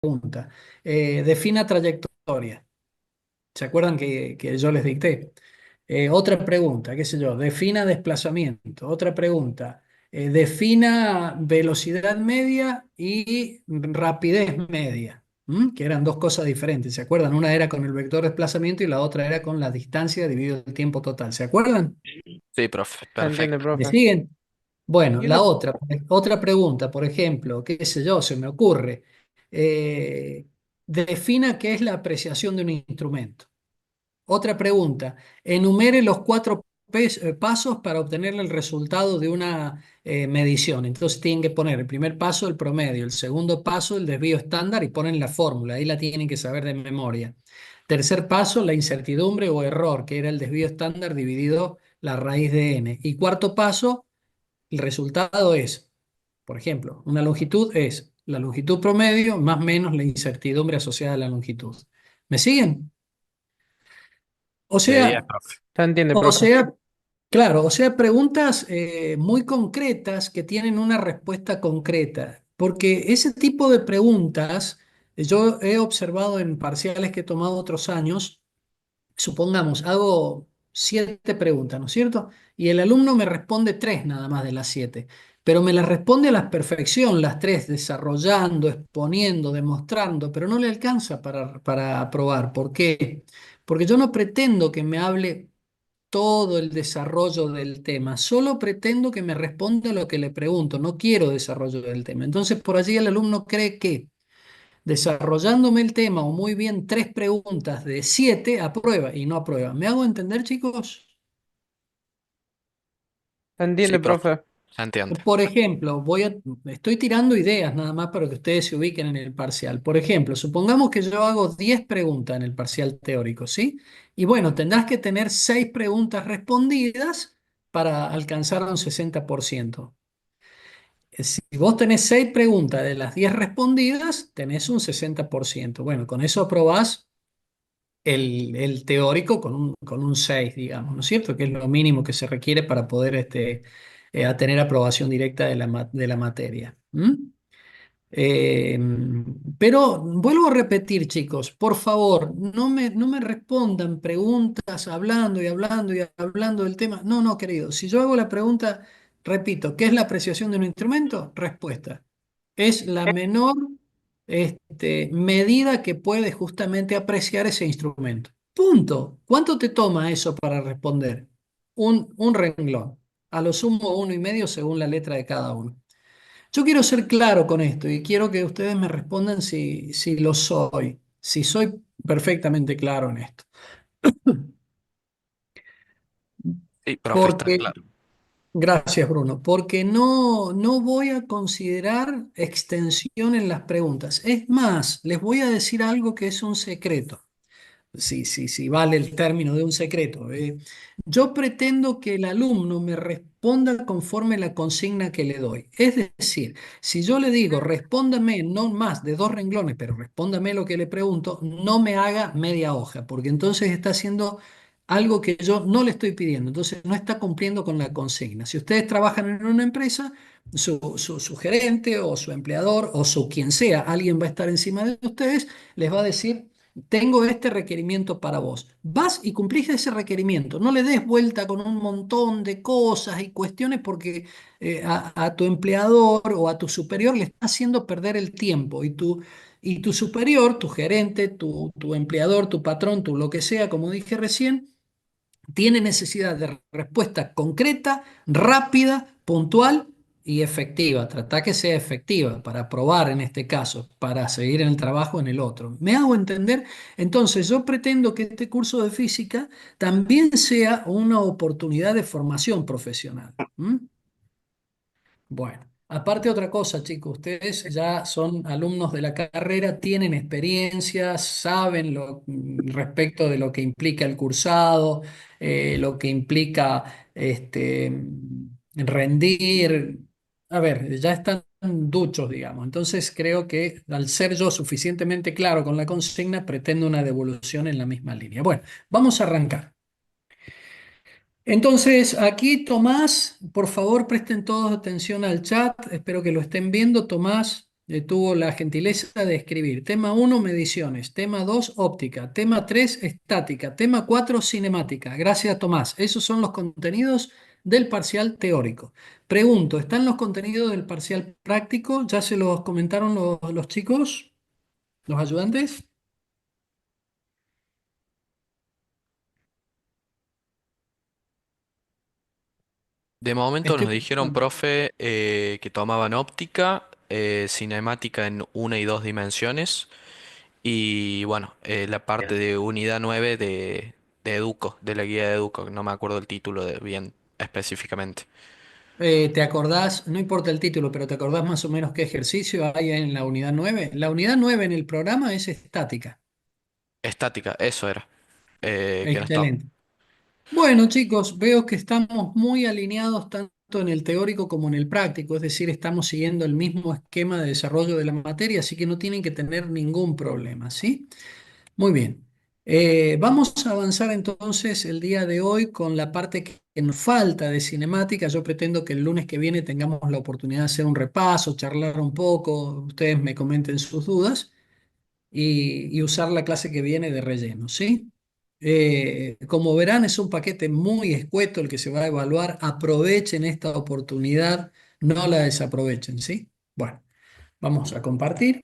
Pregunta. Defina trayectoria. ¿Se acuerdan que yo les dicté? Otra pregunta, qué sé yo, defina desplazamiento. Otra pregunta, defina velocidad media y rapidez media. Que eran dos cosas diferentes. ¿Se acuerdan? Una era con el vector desplazamiento y la otra era con la distancia dividido el tiempo total. ¿Se acuerdan? Sí, profe, Se entiende, perfecto. ¿Me profe. siguen? Bueno, Y la una, otra pregunta, por ejemplo, qué sé yo, se me ocurre. eh, Defina qué es la apreciación de un instrumento. Otra pregunta, enumere los cuatro pasos para obtener el resultado de una medición. Entonces tienen que poner el primer paso, el promedio, el segundo paso, el desvío estándar y ponen la fórmula. Ahí la tienen que saber de memoria. Tercer paso, la incertidumbre o error, que era el desvío estándar dividido la raíz de n. Y cuarto paso, el resultado es, por ejemplo, una longitud es la longitud promedio más menos la incertidumbre asociada a la longitud. ¿Me siguen? O De 10, sea, profe. se entiende, o profe. sea, claro, o sea, preguntas muy concretas que tienen una respuesta concreta. Porque ese tipo de preguntas yo he observado en parciales que he tomado otros años. Supongamos, hago 7 preguntas, ¿no es cierto? Y el alumno me responde 3 nada más de las 7, pero me las responde a la perfección, las 3, desarrollando, exponiendo, demostrando, pero no le alcanza para aprobar. ¿Por qué? Porque yo no pretendo que me hable todo el desarrollo del tema, solo pretendo que me responda lo que le pregunto, no quiero desarrollo del tema. Entonces, por allí el alumno cree que desarrollándome el tema o muy bien 3 preguntas de 7, aprueba y no aprueba. ¿Me hago entender, chicos? Se Sí, entiende, profe. profe. Se entiende. Por ejemplo, estoy tirando ideas nada más para que ustedes se ubiquen en el parcial. Por ejemplo, supongamos que yo hago 10 preguntas en el parcial teórico, ¿sí? Y bueno, tendrás que tener 6 preguntas respondidas para alcanzar un 60%. Si vos tenés 6 preguntas de las 10 respondidas, tenés un 60%. Bueno, con eso aprobás el teórico con un 6, digamos, ¿no es cierto? Que es lo mínimo que se requiere para poder a tener aprobación directa de la materia. Eh, pero vuelvo a repetir, chicos, por favor, no me respondan preguntas hablando y hablando y hablando del tema. No, no, querido. Si yo hago la pregunta, repito, ¿qué es la apreciación de un instrumento? Respuesta. Es la menor medida que puede justamente apreciar ese instrumento. Punto. ¿Cuánto te toma eso para responder? Un renglón. A lo sumo 1,5 según la letra de cada uno. Yo quiero ser claro con esto y quiero que ustedes me respondan si lo soy, si soy perfectamente claro en esto. Sí, profe, está Porque, claro. gracias Bruno, porque no voy a considerar extensión en las preguntas. Es más, les voy a decir algo que es un secreto. Sí, sí, sí, vale el término de un secreto. Yo pretendo que el alumno me responda conforme la consigna que le doy. Es decir, si yo le digo, respóndame no más de 2 renglones, pero respóndame lo que le pregunto, no me haga media hoja, porque entonces está haciendo algo que yo no le estoy pidiendo. Entonces no está cumpliendo con la consigna. Si ustedes trabajan en una empresa, su gerente o su empleador o su quien sea, alguien va a estar encima de ustedes, les va a decir tengo este requerimiento para vos. Vas y cumplís ese requerimiento. No le des vuelta con un montón de cosas y cuestiones porque a tu empleador o a tu superior le está haciendo perder el tiempo. Y tu superior, tu gerente, tu empleador, tu patrón, tu lo que sea, como dije recién, tiene necesidad de respuesta concreta, rápida, puntual y efectiva. Trata que sea efectiva para probar en este caso, para seguir en el trabajo en el otro. ¿Me hago entender? Entonces, yo pretendo que este curso de física también sea una oportunidad de formación profesional. Bueno, aparte otra cosa, chicos, ustedes ya son alumnos de la carrera, tienen experiencia, saben respecto de lo que implica el cursado, lo que implica rendir. A ver, ya están duchos, digamos. Entonces creo que al ser yo suficientemente claro con la consigna, pretendo una devolución en la misma línea. Bueno, vamos a arrancar. Entonces, aquí Tomás, por favor presten todos atención al chat, espero que lo estén viendo. Tomás, tuvo la gentileza de escribir. Tema uno, mediciones. Tema 2, óptica. Tema 3, estática. Tema 4, cinemática. Gracias, Tomás. Esos son los contenidos del parcial teórico. Pregunto, ¿están los contenidos del parcial práctico? ¿Ya se los comentaron los chicos, los ayudantes? De momento Estoy nos dijeron, preguntando. profe, que tomaban óptica, cinemática en una y dos dimensiones y bueno, la parte de unidad 9 de Educo, de la guía de Educo, que no me acuerdo el título de bien específicamente. ¿Te acordás? No importa el título, pero ¿te acordás más o menos qué ejercicio hay en la unidad 9? La unidad 9 en el programa es estática. Estática, eso era, que no estaba. Excelente. Bueno, chicos, veo que estamos muy alineados tanto en el teórico como en el práctico, es decir, estamos siguiendo el mismo esquema de desarrollo de la materia, así que no tienen que tener ningún problema, ¿sí? Muy bien. Vamos a avanzar entonces el día de hoy con la parte que nos falta de cinemática. Yo pretendo que el lunes que viene tengamos la oportunidad de hacer un repaso, charlar un poco, ustedes me comenten sus dudas y usar la clase que viene de relleno, ¿sí? Como verán, es un paquete muy escueto el que se va a evaluar. Aprovechen esta oportunidad, no la desaprovechen, ¿sí? Bueno, vamos a compartir.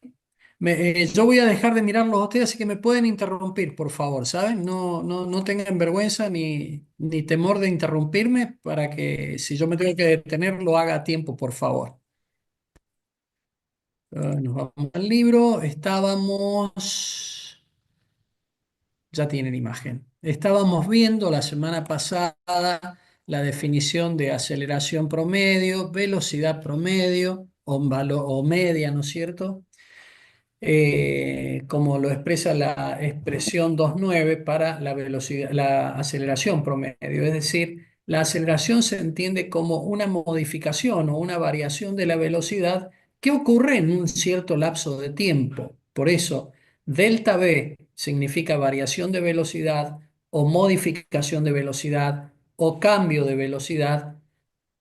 Yo voy a dejar de mirarlos a ustedes, así que me pueden interrumpir, por favor, ¿saben? No tengan vergüenza ni temor de interrumpirme para que si yo me tengo que detener, lo haga a tiempo, por favor. Nos vamos al libro. Ya tienen imagen. Estábamos viendo la semana pasada la definición de aceleración promedio, velocidad promedio o media, ¿no es cierto? Como lo expresa la expresión 2.9 para la velocidad, la aceleración promedio. Es decir, la aceleración se entiende como una modificación o una variación de la velocidad que ocurre en un cierto lapso de tiempo. Por eso, delta V significa variación de velocidad o modificación de velocidad o cambio de velocidad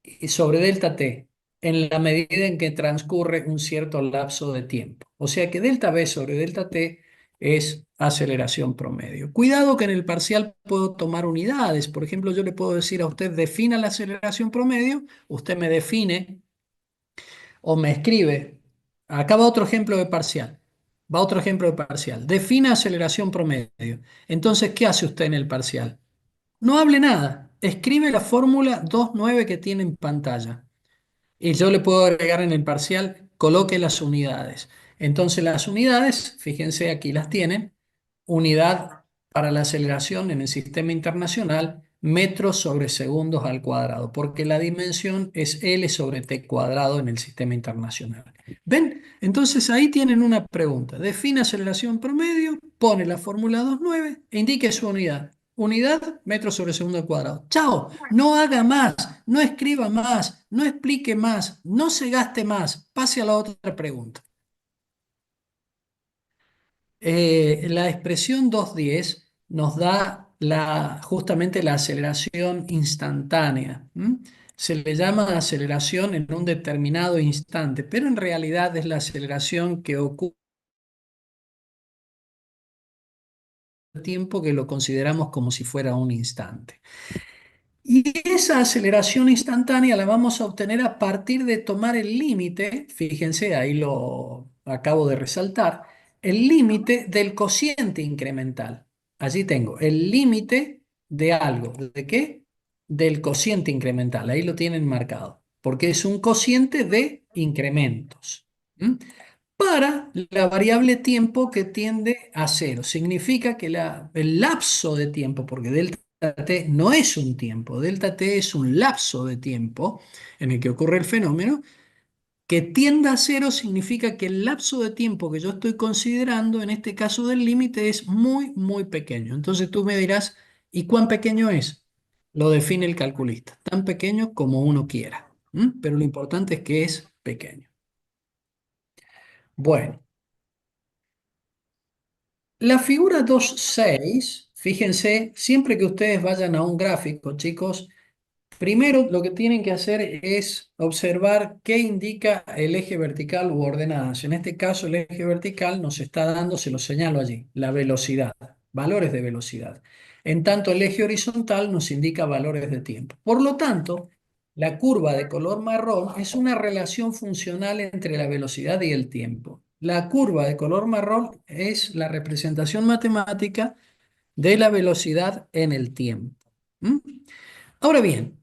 y sobre delta t en la medida en que transcurre un cierto lapso de tiempo. O sea que delta v sobre delta t es aceleración promedio. Cuidado que en el parcial puedo tomar unidades. Por ejemplo, yo le puedo decir a usted, defina la aceleración promedio, usted me define o me escribe. Acá va otro ejemplo de parcial. Va otro ejemplo de parcial. Defina aceleración promedio. Entonces, ¿qué hace usted en el parcial? No hable nada. Escribe la fórmula 2.9 que tiene en pantalla. Y yo le puedo agregar en el parcial, coloque las unidades. Entonces las unidades, fíjense aquí las tienen, unidad para la aceleración en el sistema internacional, metros sobre segundos al cuadrado, porque la dimensión es L sobre T cuadrado en el sistema internacional. ¿Ven? Entonces ahí tienen una pregunta. Define aceleración promedio, pone la fórmula 2.9 e indique su unidad. Unidad, metros sobre segundo al cuadrado. Chao, no haga más, no escriba más, no explique más, no se gaste más. Pase a la otra pregunta. La expresión 2.10 nos da justamente la aceleración instantánea. ¿M? Se le llama aceleración en un determinado instante, pero en realidad es la aceleración que ocurre en el tiempo que lo consideramos como si fuera un instante. Y esa aceleración instantánea la vamos a obtener a partir de tomar el límite, fíjense, ahí lo acabo de resaltar, el límite del cociente incremental. Allí tengo el límite de algo. ¿De qué? Del cociente incremental. Ahí lo tienen marcado, porque es un cociente de incrementos. ¿Mm? Para la variable tiempo que tiende a cero. Significa que el lapso de tiempo, porque delta t no es un tiempo, delta t es un lapso de tiempo en el que ocurre el fenómeno, que tienda a cero significa que el lapso de tiempo que yo estoy considerando, en este caso del límite, es muy, muy pequeño. Entonces tú me dirás, ¿y cuán pequeño es? Lo define el calculista, tan pequeño como uno quiera. ¿M? Pero lo importante es que es pequeño. Bueno. La figura 2.6, fíjense, siempre que ustedes vayan a un gráfico, chicos, Primero, lo que tienen que hacer es observar qué indica el eje vertical u ordenadas. En este caso, el eje vertical nos está dando, se lo señalo allí, la velocidad, valores de velocidad. En tanto, el eje horizontal nos indica valores de tiempo. Por lo tanto, la curva de color marrón es una relación funcional entre la velocidad y el tiempo. La curva de color marrón es la representación matemática de la velocidad en el tiempo. ¿Mm? Ahora bien,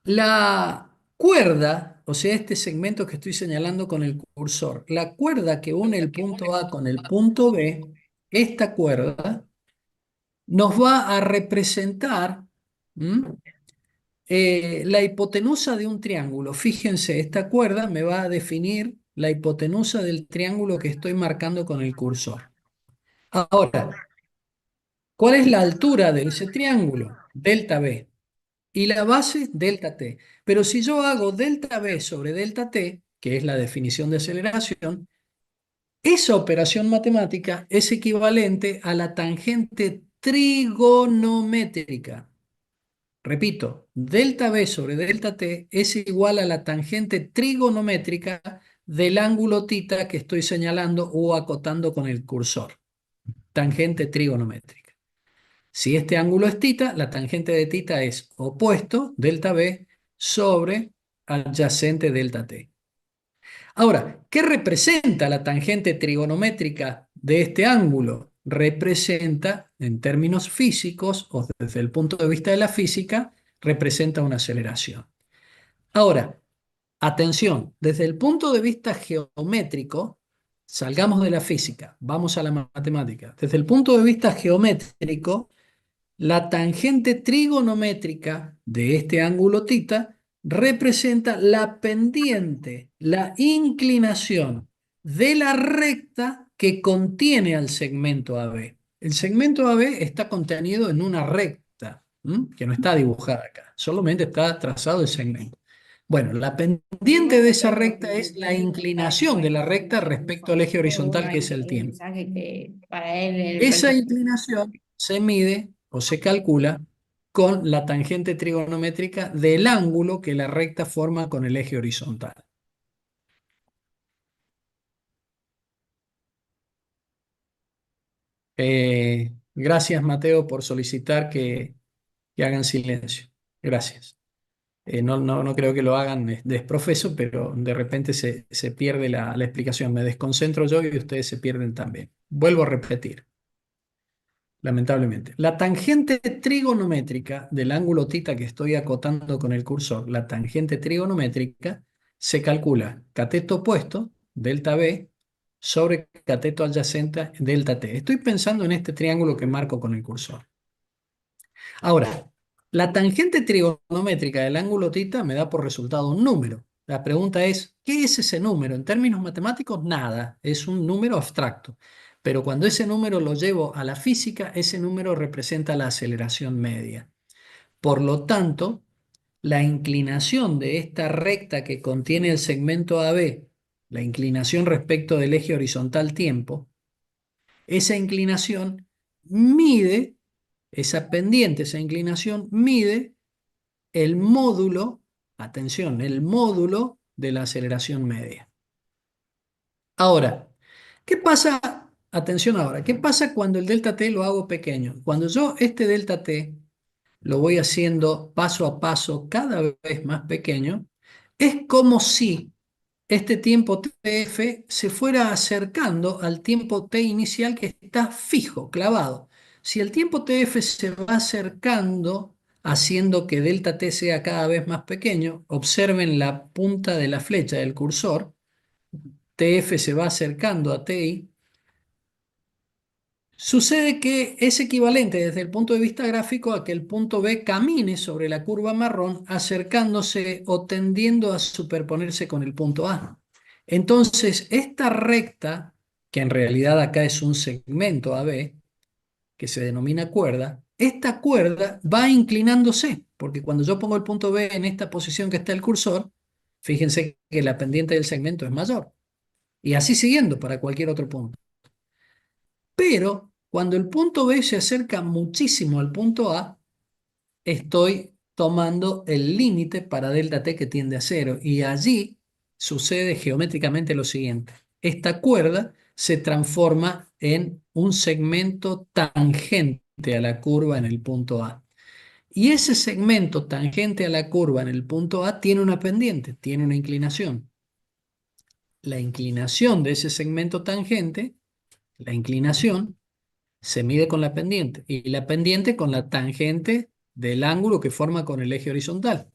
la cuerda, o sea, este segmento que estoy señalando con el cursor, la cuerda que une el punto A con el punto B, esta cuerda nos va a representar, ¿m? La hipotenusa de un triángulo. Fíjense, esta cuerda me va a definir la hipotenusa del triángulo que estoy marcando con el cursor. Ahora, ¿cuál es la altura de ese triángulo? Delta B. Y la base, delta t. Pero si yo hago delta b sobre delta t, que es la definición de aceleración, esa operación matemática es equivalente a la tangente trigonométrica. Repito, delta b sobre delta t es igual a la tangente trigonométrica del ángulo tita que estoy señalando o acotando con el cursor. Tangente trigonométrica. Si este ángulo es tita, la tangente de tita es opuesto, delta B, sobre adyacente delta T. Ahora, ¿qué representa la tangente trigonométrica de este ángulo? Representa, en términos físicos, o desde el punto de vista de la física, representa una aceleración. Ahora, atención, desde el punto de vista geométrico, salgamos de la física, vamos a la matemática. Desde el punto de vista geométrico, la tangente trigonométrica de este ángulo tita representa la pendiente, la inclinación de la recta que contiene al segmento AB. El segmento AB está contenido en una recta, que no está dibujada acá, solamente está trazado el segmento. Bueno, la pendiente de esa recta es la inclinación de la recta respecto al eje horizontal, que es el El tiempo. mensaje que para él el Esa perfecto. inclinación se mide o se calcula con la tangente trigonométrica del ángulo que la recta forma con el eje horizontal. Gracias, Mateo, por solicitar que hagan silencio. Gracias. No creo que lo hagan desprofeso, pero de repente se pierde la explicación. Me desconcentro yo y ustedes se pierden también. Vuelvo a repetir. Lamentablemente. La tangente trigonométrica del ángulo tita que estoy acotando con el cursor, la tangente trigonométrica, se calcula cateto opuesto, delta B, sobre cateto adyacente, delta T. Estoy pensando en este triángulo que marco con el cursor. Ahora, la tangente trigonométrica del ángulo tita me da por resultado un número. La pregunta es, ¿qué es ese número? En términos matemáticos, nada, es un número abstracto. Pero cuando ese número lo llevo a la física, ese número representa la aceleración media. Por lo tanto, la inclinación de esta recta que contiene el segmento AB, la inclinación respecto del eje horizontal tiempo, esa inclinación mide, esa pendiente, esa inclinación mide el módulo, atención, el módulo de la aceleración media. Ahora, ¿qué pasa? Atención ahora, ¿qué pasa cuando el delta t lo hago pequeño? Cuando yo este delta t lo voy haciendo paso a paso cada vez más pequeño, es como si este tiempo TF se fuera acercando al tiempo T inicial que está fijo, clavado. Si el tiempo TF se va acercando, haciendo que delta T sea cada vez más pequeño, observen la punta de la flecha del cursor, TF se va acercando a TI, sucede que es equivalente desde el punto de vista gráfico a que el punto B camine sobre la curva marrón acercándose o tendiendo a superponerse con el punto A. Entonces, esta recta, que en realidad acá es un segmento AB, que se denomina cuerda, esta cuerda va inclinándose, porque cuando yo pongo el punto B en esta posición que está el cursor, fíjense que la pendiente del segmento es mayor. Y así siguiendo para cualquier otro punto. Pero cuando el punto B se acerca muchísimo al punto A, estoy tomando el límite para delta t que tiende a cero. Y allí sucede geométricamente lo siguiente. Esta cuerda se transforma en un segmento tangente a la curva en el punto A. Y ese segmento tangente a la curva en el punto A tiene una pendiente, tiene una inclinación. La inclinación de ese segmento tangente, la inclinación, se mide con la pendiente y la pendiente con la tangente del ángulo que forma con el eje horizontal.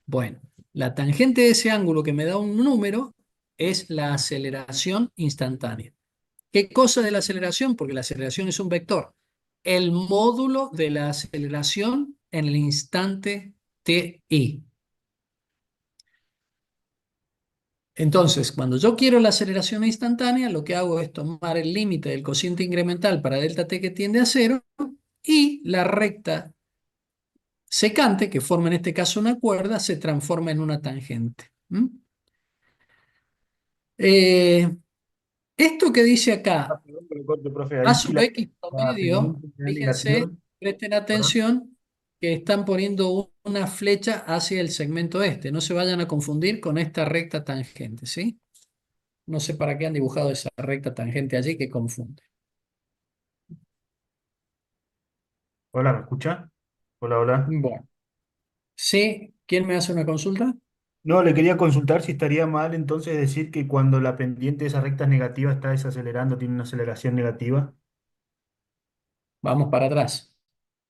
Bueno, la tangente de ese ángulo que me da un número es la aceleración instantánea. ¿Qué cosa de la aceleración? Porque la aceleración es un vector. El módulo de la aceleración en el instante ti. Entonces, cuando yo quiero la aceleración instantánea, lo que hago es tomar el límite del cociente incremental para delta t que tiende a cero y la recta secante, que forma en este caso una cuerda, se transforma en una tangente. ¿Mm? Eh, Esto que dice Ah, acá, perdón que le corte, profe. a Ahí sí sub x la promedio, pendiente era negativa, fíjense, presten ¿verdad? atención que están poniendo una flecha hacia el segmento este. No se vayan a confundir con esta recta tangente, ¿sí? No sé para qué han dibujado esa recta tangente allí que confunde. Hola, ¿me escucha? Hola, hola. Bueno, ¿sí? ¿Quién me hace una consulta? No, le quería consultar si estaría mal entonces decir que cuando la pendiente de esa recta es negativa está desacelerando, tiene una aceleración negativa. Vamos para atrás.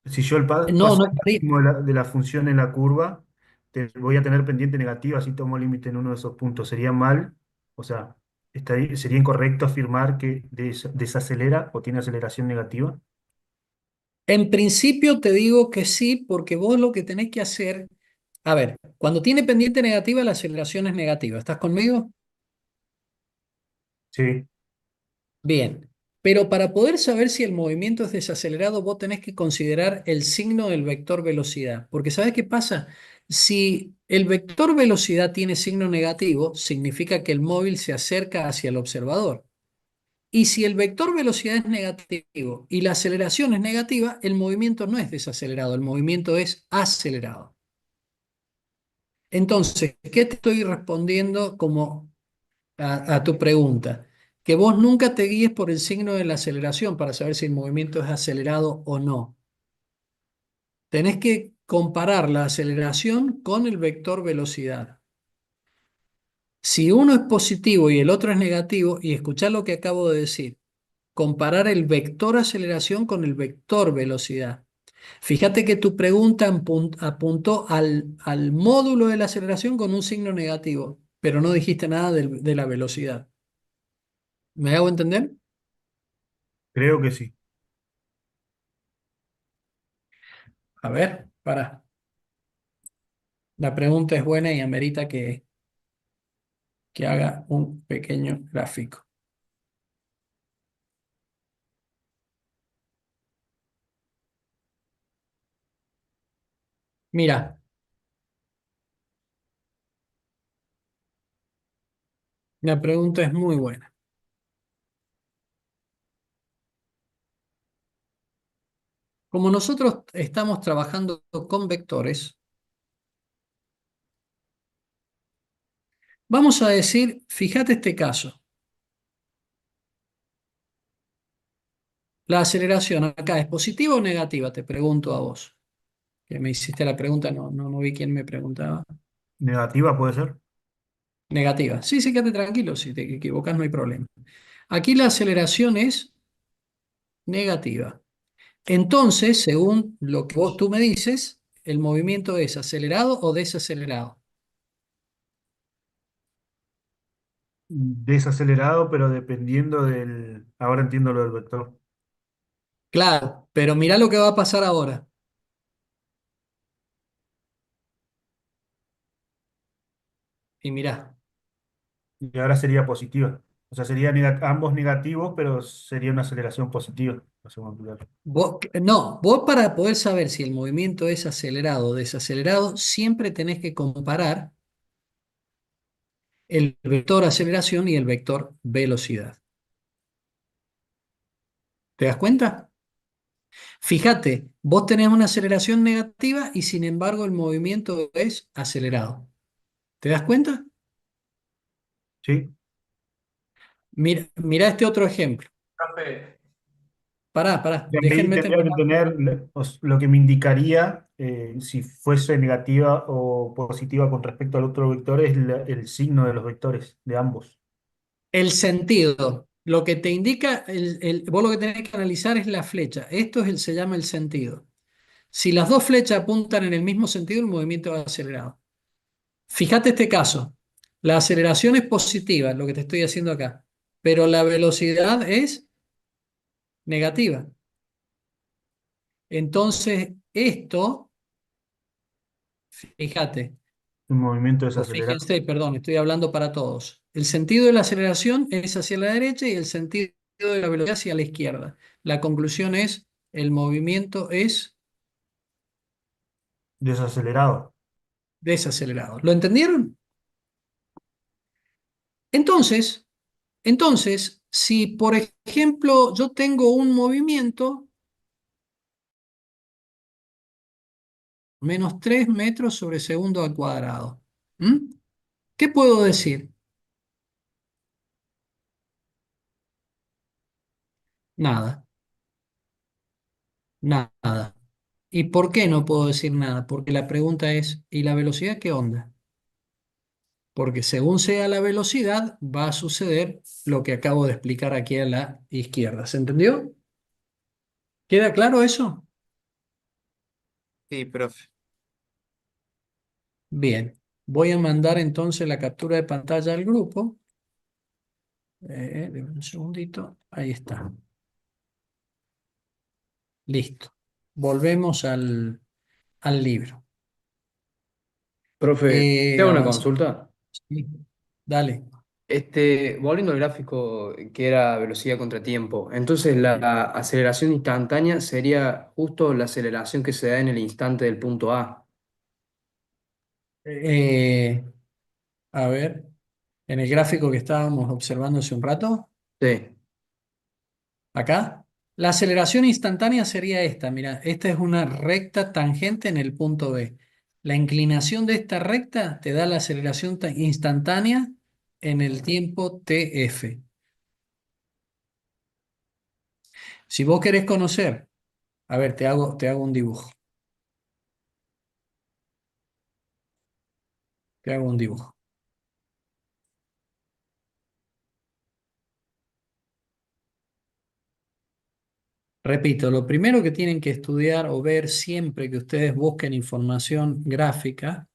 Si yo el No, paso no estaría. máximo de la función en la curva, voy a tener pendiente negativa si tomo límite en uno de esos puntos. ¿Sería mal? O sea, ¿sería incorrecto afirmar que desacelera o tiene aceleración negativa? En principio te digo que sí, porque vos lo que tenés que hacer, a ver, cuando tiene pendiente negativa, la aceleración es negativa. ¿Estás conmigo? Sí, Bien. Pero para poder saber si el movimiento es desacelerado, vos tenés que considerar el signo del vector velocidad. Porque ¿sabés qué pasa? Si el vector velocidad tiene signo negativo, significa que el móvil se acerca hacia el observador. Y si el vector velocidad es negativo y la aceleración es negativa, el movimiento no es desacelerado, el movimiento es acelerado. Entonces, ¿qué te estoy respondiendo como a tu pregunta? Que vos nunca te guíes por el signo de la aceleración para saber si el movimiento es acelerado o no. Tenés que comparar la aceleración con el vector velocidad. Si uno es positivo y el otro es negativo, y escuchá lo que acabo de decir, comparar el vector aceleración con el vector velocidad. Fíjate que tu pregunta apuntó al módulo de la aceleración con un signo negativo, pero no dijiste nada de la velocidad. ¿Me hago entender? creo que sí. A ver, para. La pregunta es buena y amerita que haga un pequeño gráfico. Mira, la pregunta es muy buena. Como nosotros estamos trabajando con vectores, vamos a decir, fíjate este caso. La aceleración acá es positiva o negativa, te pregunto a vos. Que me hiciste la pregunta, no vi quién me preguntaba. ¿Negativa puede ser? Negativa. Sí, sí, quédate tranquilo, si te equivocas no hay problema. Aquí la aceleración es negativa. Entonces, según lo que tú me dices, el movimiento es acelerado o desacelerado. Desacelerado, pero dependiendo del... Ahora entiendo lo del vector. Claro, pero mirá lo que va a pasar ahora. Y mirá, Y ahora sería positiva. O sea, serían ambos negativos, pero sería una aceleración positiva. No sé cómo explicarlo. no, vos para poder saber si el movimiento es acelerado o desacelerado, siempre tenés que comparar el vector aceleración y el vector velocidad. ¿Te das cuenta? Fíjate, vos tenés una aceleración negativa y sin embargo el movimiento es acelerado. ¿Te das cuenta? ¿Sí? Mira, mira este otro ejemplo. Profe, Pará, Sea, ahí déjenme tendría que terminar. tener lo que me indicaría si fuese negativa o positiva con respecto al otro vector es el signo de los vectores, de ambos. El sentido, lo que te indica, vos lo que tenés que analizar es la flecha. Esto es se llama el sentido. Si las dos flechas apuntan en el mismo sentido, el movimiento va acelerado. Fíjate este caso. La aceleración es positiva, lo que te estoy haciendo acá, pero la velocidad es negativa. Entonces, esto, fíjate, Un movimiento o desacelerado. fíjense, perdón, estoy hablando para todos. El sentido de la aceleración es hacia la derecha y el sentido de la velocidad hacia la izquierda. La conclusión es, el movimiento es Desacelerado. desacelerado. ¿Lo entendieron? Entonces, si por ejemplo yo tengo un movimiento menos 3 metros sobre segundo al cuadrado, ¿m? ¿Qué puedo decir? Nada, nada. ¿Y por qué no puedo decir nada? Porque la pregunta es, ¿y la velocidad qué onda? Porque según sea la velocidad, va a suceder lo que acabo de explicar aquí a la izquierda. ¿Se entendió? ¿Queda claro eso? sí, profe. Bien. Voy a mandar entonces la captura de pantalla al grupo. Deme un segundito. Ahí está. Listo. Volvemos al libro. Profe, te hago una Avanzamos. consulta. Sí. Dale. Volviendo al gráfico que era velocidad contra tiempo, entonces la aceleración instantánea sería justo la aceleración que se da en el instante del punto A. Eh, a ver, en el gráfico que estábamos observando hace un rato, Sí, acá, la aceleración instantánea sería esta. Mira, esta es una recta tangente en el punto B. La inclinación de esta recta te da la aceleración instantánea en el tiempo TF. Si vos querés conocer, a ver, te hago un dibujo. Te hago un dibujo. Repito, lo primero que tienen que estudiar o ver siempre que ustedes busquen información gráfica,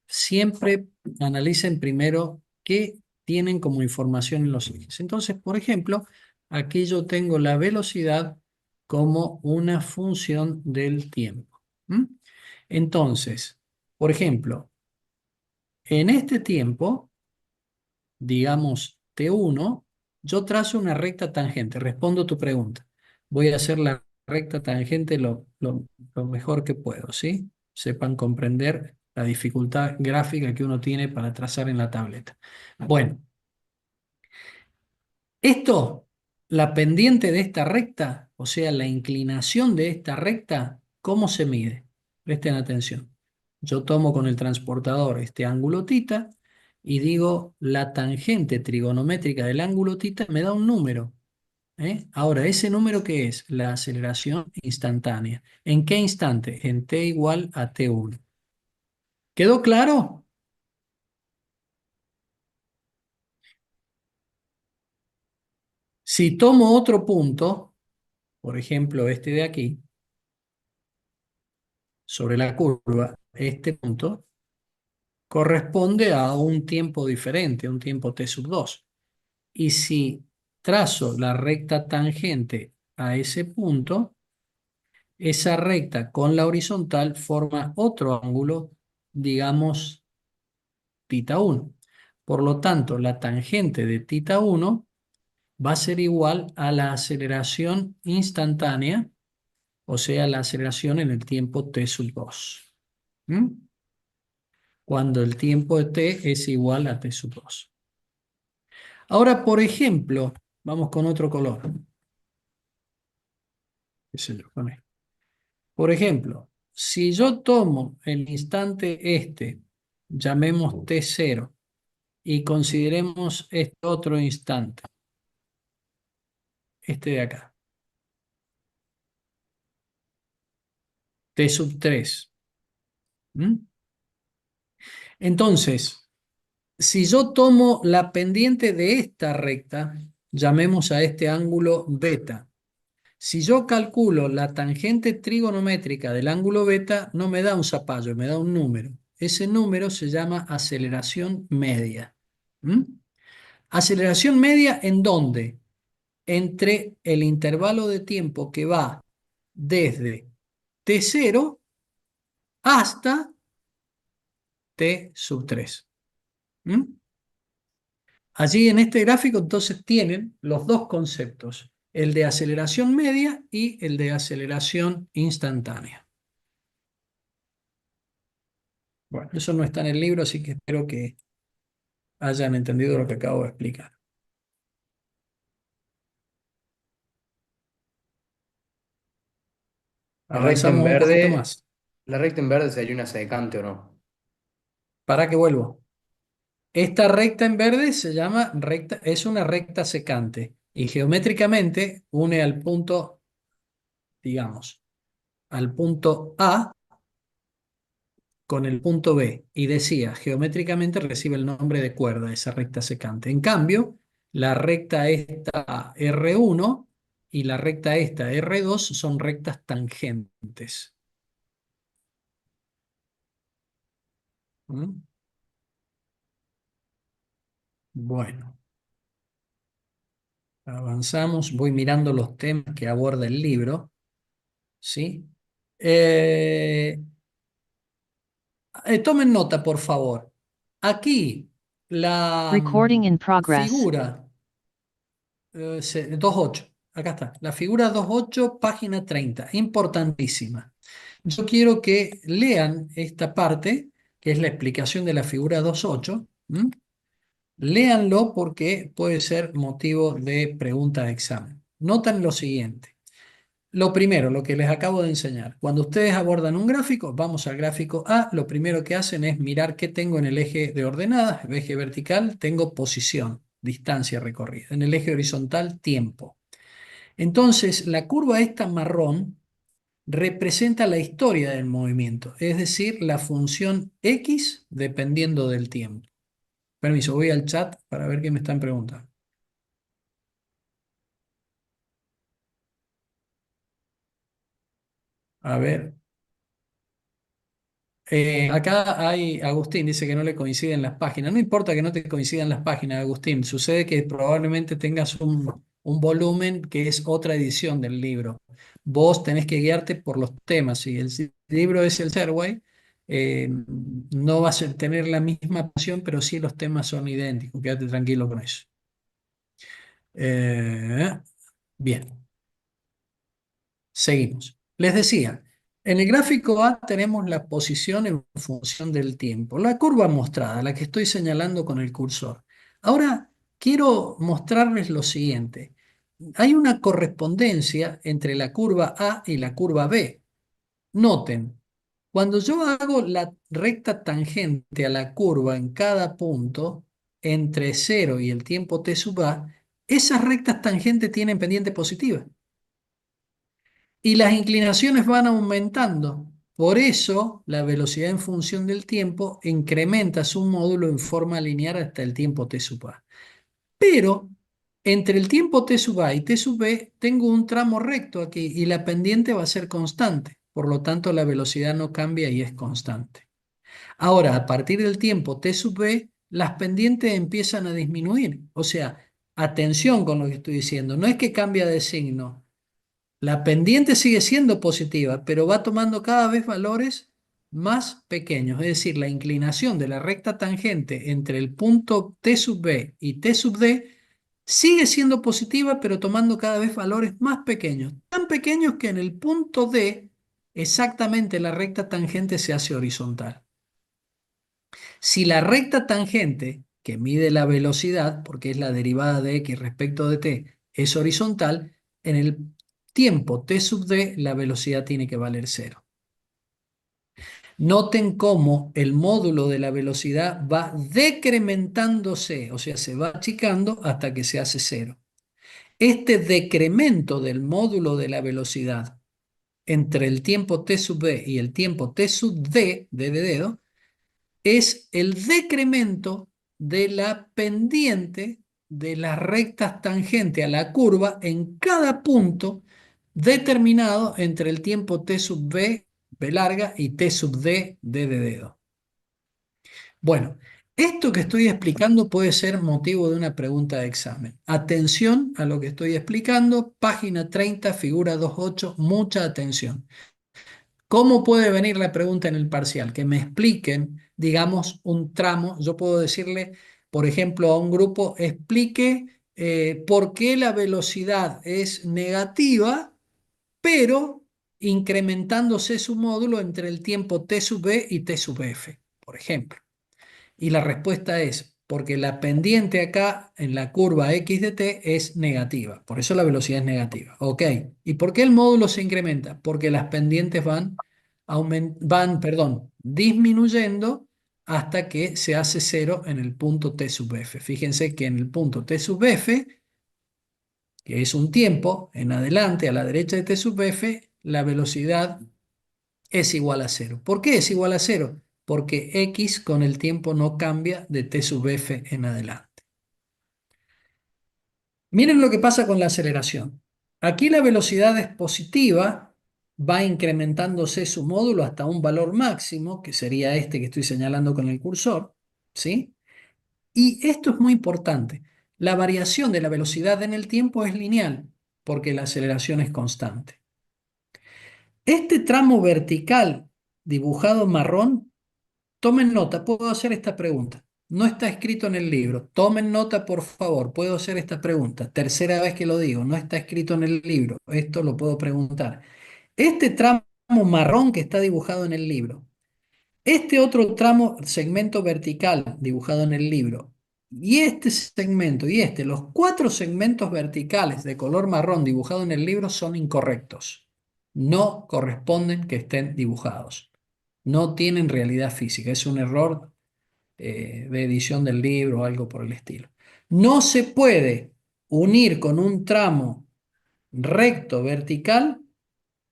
siempre analicen primero qué tienen como información en los ejes. Entonces, por ejemplo, aquí yo tengo la velocidad como una función del tiempo. ¿Mm? Entonces, por ejemplo, en este tiempo, digamos T1, yo trazo una recta tangente. Respondo tu pregunta. Voy a hacer la recta tangente lo mejor que puedo, ¿sí? Sepan comprender la dificultad gráfica que uno tiene para trazar en la tableta. Bueno, esto, la pendiente de esta recta, o sea, la inclinación de esta recta, ¿cómo se mide? Presten atención. Yo tomo con el transportador este ángulo tita y digo la tangente trigonométrica del ángulo tita me da un número. ¿Eh? Ahora, ¿ese número qué es? La aceleración instantánea. ¿En qué instante? En t igual a t1. ¿Quedó claro? Si tomo otro punto, por ejemplo este de aquí, sobre la curva, este punto corresponde a un tiempo diferente, un tiempo t sub 2. Y si trazo la recta tangente a ese punto, esa recta con la horizontal forma otro ángulo, digamos tita 1. Por lo tanto, la tangente de tita 1 va a ser igual a la aceleración instantánea, o sea, la aceleración en el tiempo t sub 2. ¿Mm? Cuando el tiempo de t es igual a t sub 2. Ahora, por ejemplo, vamos con otro color. qué sé yo, con esto. Por ejemplo, si yo tomo el instante este, llamemos T0, y consideremos este otro instante, este de acá, T sub 3. Entonces, si yo tomo la pendiente de esta recta, llamemos a este ángulo beta. Si yo calculo la tangente trigonométrica del ángulo beta, no me da un zapallo, me da un número. Ese número se llama aceleración media. ¿Mm? ¿Aceleración media en dónde? Entre el intervalo de tiempo que va desde T0 hasta T sub 3. ¿Mm? Allí en este gráfico entonces tienen los dos conceptos, el de aceleración media y el de aceleración instantánea. Bueno, eso no está en el libro, así que espero que hayan entendido lo que acabo de explicar. La recta en Avanzamos un poquito verde, más. la recta en verde sería una secante o no. ¿Para que vuelvo? Esta recta en verde se llama recta, es una recta secante y geométricamente une al punto, digamos, al punto A con el punto B y decía, geométricamente recibe el nombre de cuerda, esa recta secante. En cambio, la recta esta R1 y la recta esta R2 son rectas tangentes. ¿Mm? Bueno, avanzamos, voy mirando los temas que aborda el libro, ¿sí? Eh, tomen nota, por favor. Aquí la Recording in progress. figura 2.8. Acá está. La figura 2.8, página 30. Importantísima. Yo quiero que lean esta parte, que es la explicación de la figura 2.8. ¿Mm? Léanlo porque puede ser motivo de pregunta de examen. Notan lo siguiente. Lo primero, lo que les acabo de enseñar. Cuando ustedes abordan un gráfico, vamos al gráfico A, lo primero que hacen es mirar qué tengo en el eje de ordenadas. El eje vertical tengo posición, distancia recorrida. En el eje horizontal, tiempo. Entonces, la curva esta marrón representa la historia del movimiento, es decir, la función X dependiendo del tiempo. Permiso, voy al chat para ver qué me están preguntando. A ver. Acá hay, Agustín dice que no le coinciden las páginas. No importa que no te coincidan las páginas, Agustín. Sucede que probablemente tengas un volumen que es otra edición del libro. Vos tenés que guiarte por los temas. Si el libro es el Serway, no vas a tener la misma pasión, pero sí los temas son idénticos. Quédate tranquilo con eso. Eh, bien. Seguimos. Les decía, en el gráfico A tenemos la posición en función del tiempo, la curva mostrada, la que estoy señalando con el cursor. Ahora quiero mostrarles lo siguiente. Hay una correspondencia entre la curva A y la curva B. Noten, cuando yo hago la recta tangente a la curva en cada punto, entre 0 y el tiempo t sub A, esas rectas tangentes tienen pendiente positiva y las inclinaciones van aumentando. Por eso, la velocidad en función del tiempo incrementa su módulo en forma lineal hasta el tiempo t sub a. Pero entre el tiempo t sub a y t sub b tengo un tramo recto aquí y la pendiente va a ser constante. Por lo tanto, la velocidad no cambia y es constante. Ahora, a partir del tiempo t sub b, las pendientes empiezan a disminuir. O sea, atención con lo que estoy diciendo. No es que cambia de signo. La pendiente sigue siendo positiva, pero va tomando cada vez valores más pequeños. Es decir, la inclinación de la recta tangente entre el punto T sub B y T sub D sigue siendo positiva, pero tomando cada vez valores más pequeños. Tan pequeños que en el punto D exactamente la recta tangente se hace horizontal. Si la recta tangente, que mide la velocidad, porque es la derivada de x respecto de t, es horizontal, en el tiempo t sub d, la velocidad tiene que valer cero. Noten cómo el módulo de la velocidad va decrementándose, o sea, se va achicando hasta que se hace cero. Este decremento del módulo de la velocidad entre el tiempo t sub b y el tiempo t sub d, d de dedo, es el decremento de la pendiente de las rectas tangentes a la curva en cada punto determinado entre el tiempo t sub b, b larga, y t sub d, d de dedo. Bueno, esto que estoy explicando puede ser motivo de una pregunta de examen. Atención a lo que estoy explicando, página 30, figura 2.8, mucha atención. ¿Cómo puede venir la pregunta en el parcial? Que me expliquen, digamos, un tramo. Yo puedo decirle, por ejemplo, a un grupo, explique por qué la velocidad es negativa, pero incrementándose su módulo entre el tiempo t sub b y t sub f, por ejemplo. Y la respuesta es, porque la pendiente acá en la curva x de t es negativa, por eso la velocidad es negativa. Ok, ¿y por qué el módulo se incrementa? Porque las pendientes disminuyendo hasta que se hace cero en el punto t sub f. Fíjense que en el punto t sub f, que es un tiempo, en adelante a la derecha de t sub f, la velocidad es igual a cero. ¿Por qué es igual a cero? Porque x con el tiempo no cambia de t sub f en adelante. Miren lo que pasa con la aceleración. Aquí la velocidad es positiva, va incrementándose su módulo hasta un valor máximo, que sería este que estoy señalando con el cursor, ¿sí? Y esto es muy importante. La variación de la velocidad en el tiempo es lineal, porque la aceleración es constante. Este tramo vertical dibujado en marrón, tomen nota, puedo hacer esta pregunta. No está escrito en el libro. Tomen nota, por favor. Puedo hacer esta pregunta. Tercera vez que lo digo. No está escrito en el libro. Esto lo puedo preguntar. Este tramo marrón que está dibujado en el libro, este otro tramo, segmento vertical dibujado en el libro, y este segmento y este, los cuatro segmentos verticales de color marrón dibujados en el libro son incorrectos. No corresponden que estén dibujados. No tienen realidad física. Es un error de edición del libro o algo por el estilo. No se puede unir con un tramo recto vertical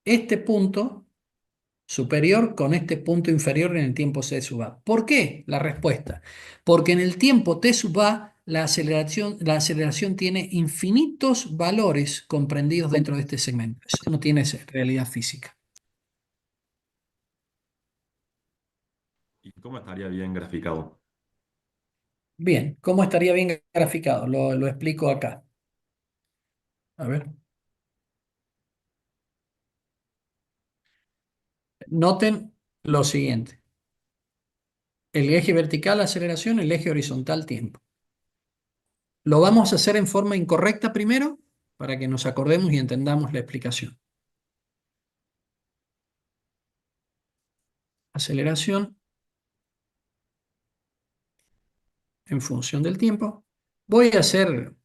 este punto superior con este punto inferior en el tiempo c sub a. ¿Por qué? La respuesta. Porque en el tiempo t sub a la aceleración tiene infinitos valores comprendidos dentro de este segmento. Eso no tiene realidad física. ¿Y cómo estaría bien graficado? Bien, ¿cómo estaría bien graficado? Lo explico acá. A ver. Noten lo siguiente. El eje vertical, aceleración, el eje horizontal, tiempo. Lo vamos a hacer en forma incorrecta primero, para que nos acordemos y entendamos la explicación. Aceleración en función del tiempo. Voy a hacer,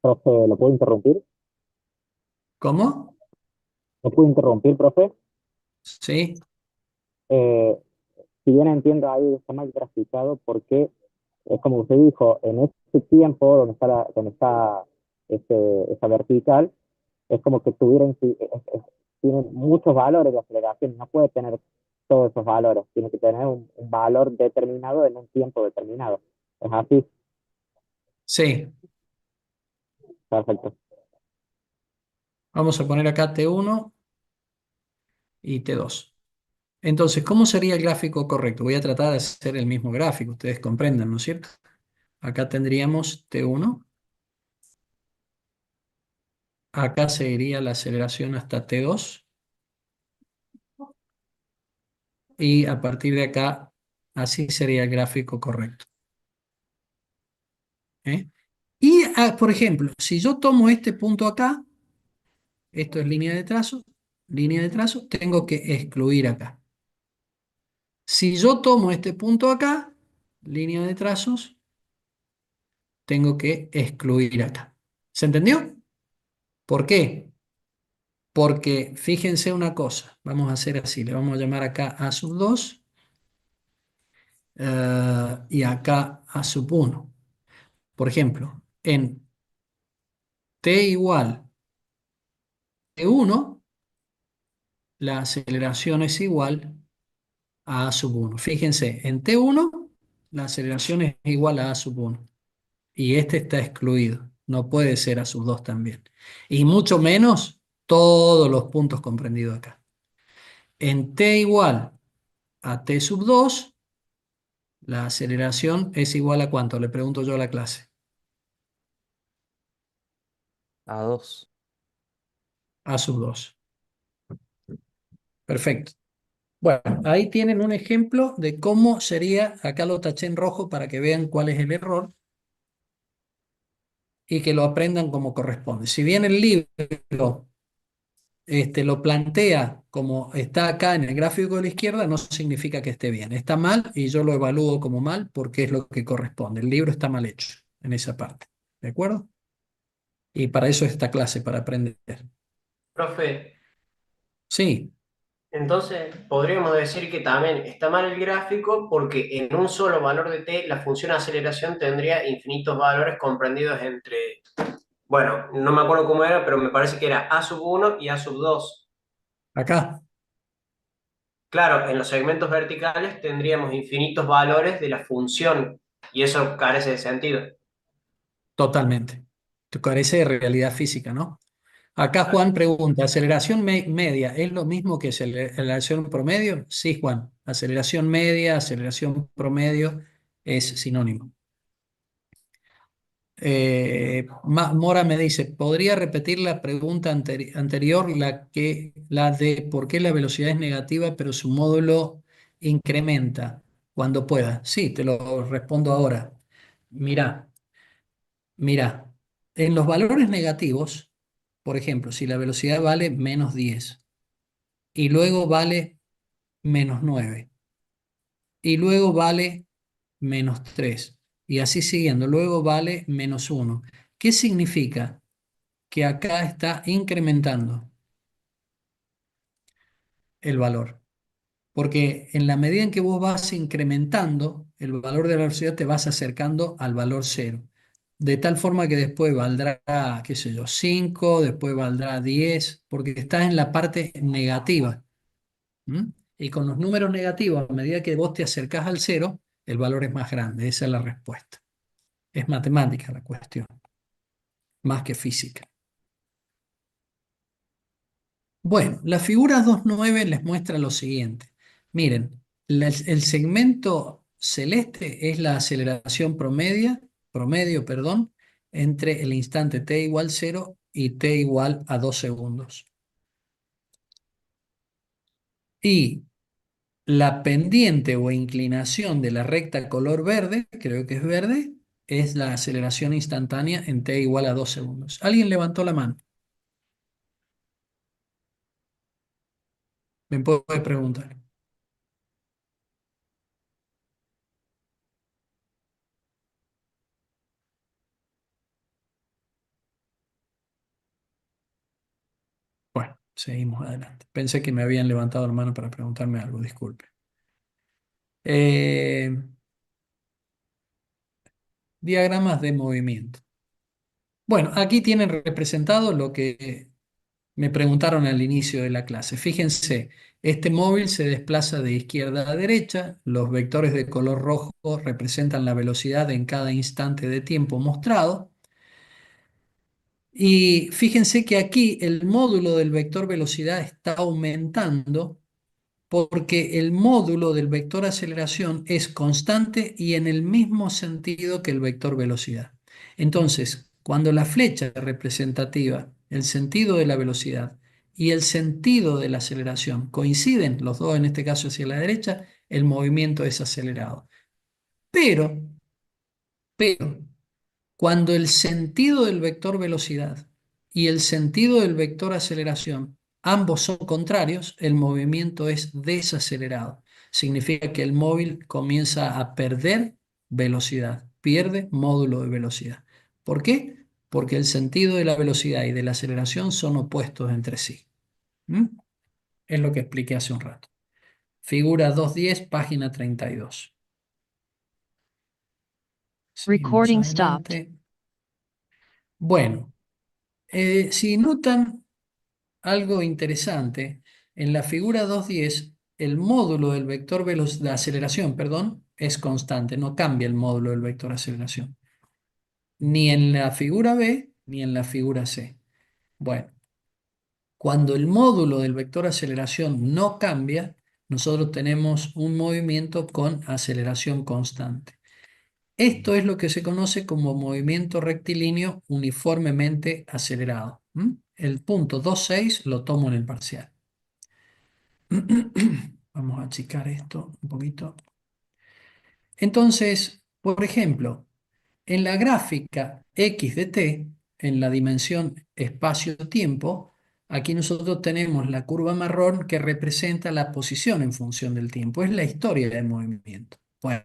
Profe, ¿lo puedo interrumpir? ¿cómo? ¿Lo puedo interrumpir, profe? Sí, Eh, si bien entiendo ahí está mal graficado, porque es como usted dijo, en este tiempo donde está esa vertical, es como que tiene muchos valores de aceleración, no puede tener todos esos valores, tiene que tener un valor determinado en un tiempo determinado. ¿Es así? sí. Perfecto. Vamos a poner acá T1 y T2. Entonces, ¿cómo sería el gráfico correcto? Voy a tratar de hacer el mismo gráfico, ustedes comprenden, ¿no es cierto? Acá tendríamos T1, acá seguiría la aceleración hasta T2, y a partir de acá, así sería el gráfico correcto. ¿Eh? Y, por ejemplo, si yo tomo este punto acá, esto es línea de trazo, tengo que excluir acá. Si yo tomo este punto acá, línea de trazos, tengo que excluir acá. ¿Se entendió? ¿Por qué? Porque fíjense una cosa, vamos a hacer así, le vamos a llamar acá A sub 2 y acá A sub 1. Por ejemplo, en t igual t1, la aceleración es igual a A sub 1. Fíjense, en t1 la aceleración es igual a A sub 1 y este está excluido, no puede ser A sub 2 también. Y mucho menos todos los puntos comprendidos acá. En t igual a t sub 2, la aceleración es igual a ¿cuánto? Le pregunto yo a la clase. A 2. A sub 2. Perfecto. Bueno, ahí tienen un ejemplo de cómo sería, acá lo taché en rojo para que vean cuál es el error y que lo aprendan como corresponde. Si bien el libro lo plantea como está acá en el gráfico de la izquierda, no significa que esté bien. Está mal y yo lo evalúo como mal porque es lo que corresponde. El libro está mal hecho en esa parte. ¿De acuerdo? Y para eso es esta clase, para aprender. Profe, Sí, entonces podríamos decir que también está mal el gráfico porque en un solo valor de t la función aceleración tendría infinitos valores comprendidos entre, bueno, no me acuerdo cómo era, pero me parece que era a sub 1 y a sub 2. acá, Claro, en los segmentos verticales tendríamos infinitos valores de la función y eso carece de sentido. totalmente. Te carece de realidad física, ¿no? Acá Juan pregunta, ¿aceleración media es lo mismo que aceleración promedio? Sí, Juan. Aceleración media, aceleración promedio es sinónimo. Mora me dice, ¿podría repetir la pregunta anterior, la de por qué la velocidad es negativa, pero su módulo incrementa cuando pueda? Sí, te lo respondo ahora. Mira, mira, en los valores negativos, por ejemplo, si la velocidad vale -10 y luego vale -9 y luego vale -3 y así siguiendo, luego vale -1. ¿Qué significa? Que acá está incrementando el valor. Porque en la medida en que vos vas incrementando el valor de la velocidad, te vas acercando al valor cero. De tal forma que después valdrá, qué sé yo, 5, después valdrá 10, porque estás en la parte negativa. ¿Mm? Y con los números negativos, a medida que vos te acercás al cero, el valor es más grande. Esa es la respuesta. Es matemática la cuestión, más que física. Bueno, la figura 2.9 les muestra lo siguiente. Miren, el segmento celeste es la aceleración promedio, perdón, entre el instante t igual 0 y t igual a 2 segundos. Y la pendiente o inclinación de la recta color verde, creo que es verde, es la aceleración instantánea en t igual a 2 segundos. ¿Alguien levantó la mano? Me puede preguntar. Bueno, seguimos adelante. Pensé que me habían levantado la mano para preguntarme algo, disculpe. Eh, Diagramas de movimiento. Bueno, aquí tienen representado lo que me preguntaron al inicio de la clase. Fíjense, este móvil se desplaza de izquierda a derecha, los vectores de color rojo representan la velocidad en cada instante de tiempo mostrado. Y fíjense que aquí el módulo del vector velocidad está aumentando porque el módulo del vector aceleración es constante y en el mismo sentido que el vector velocidad. Entonces, cuando la flecha representativa, el sentido de la velocidad y el sentido de la aceleración coinciden, los dos en este caso hacia la derecha, el movimiento es acelerado. Pero, pero, cuando el sentido del vector velocidad y el sentido del vector aceleración, ambos son contrarios, el movimiento es desacelerado. Significa que el móvil comienza a perder velocidad, pierde módulo de velocidad. ¿Por qué? porque el sentido de la velocidad y de la aceleración son opuestos entre sí. ¿Mm? Es lo que expliqué hace un rato. Figura 2.10, página 32. Seguimos Recording stopped. adelante. Bueno, si notan algo interesante, en la figura 2.10, el módulo del vector de aceleración, perdón, es constante, no cambia el módulo del vector aceleración, ni en la figura B ni en la figura C. Bueno, cuando el módulo del vector aceleración no cambia, nosotros tenemos un movimiento con aceleración constante. Esto es lo que se conoce como movimiento rectilíneo uniformemente acelerado. ¿Mm? El punto 2.6 lo tomo en el parcial. Vamos a achicar esto un poquito. Entonces, por ejemplo, en la gráfica x de t, en la dimensión espacio-tiempo, aquí nosotros tenemos la curva marrón que representa la posición en función del tiempo. Es la historia del movimiento. Bueno,